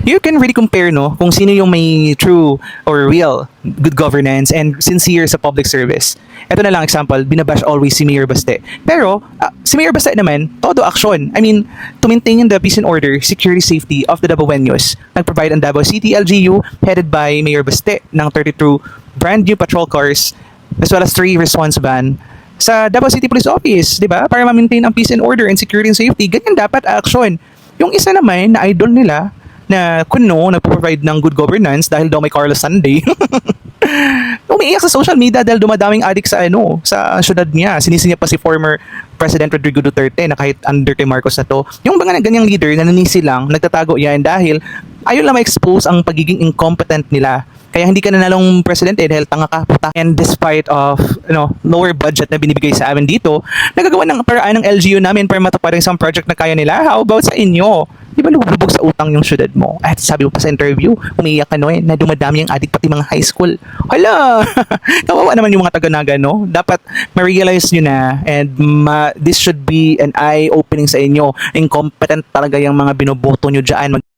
you can really compare, no, kung sino yung may true or real good governance and sincere sa public service. Ito na lang example, binabash always si Mayor Baste. Pero, si Mayor Baste naman, todo action. I mean, to maintain the peace and order, security, safety of the Dabaweños, nag-provide ang Davao City LGU headed by Mayor Baste ng 32 brand new patrol cars as well as 3 response van sa Davao City Police Office, di ba? Para ma-maintain ang peace and order and security and safety. Ganyan dapat action. Yung isa naman na idol nila na kuno nagpo-provide ng good governance dahil daw may Carlos Sunday. Umiiyak sa social media dahil dumadaming adik sa sa syudad niya. Sinisi niya pa si former President Rodrigo Duterte na kahit under kay Marcos na to. Yung mga ganyang leader na nanisi lang, nagtatago yan dahil ayaw lang ma-expose ang pagiging incompetent nila. Kaya hindi ka nanalong presidente dahil tanga ka, puta. And despite of lower budget na binibigay sa amin dito, nagagawa ng paraan ng LGU namin para matupad ang isang project na kaya nila. How about sa inyo? Di ba lubog sa utang yung syudad mo? At sabi mo pa sa interview, umiiyak ka na dumadami ang adik pati mga high school. Hala! Kawawa naman yung mga taga-Naga, no? Dapat ma-realize nyo na and this should be an eye-opening sa inyo. Incompetent talaga yung mga binoboto nyo dyan.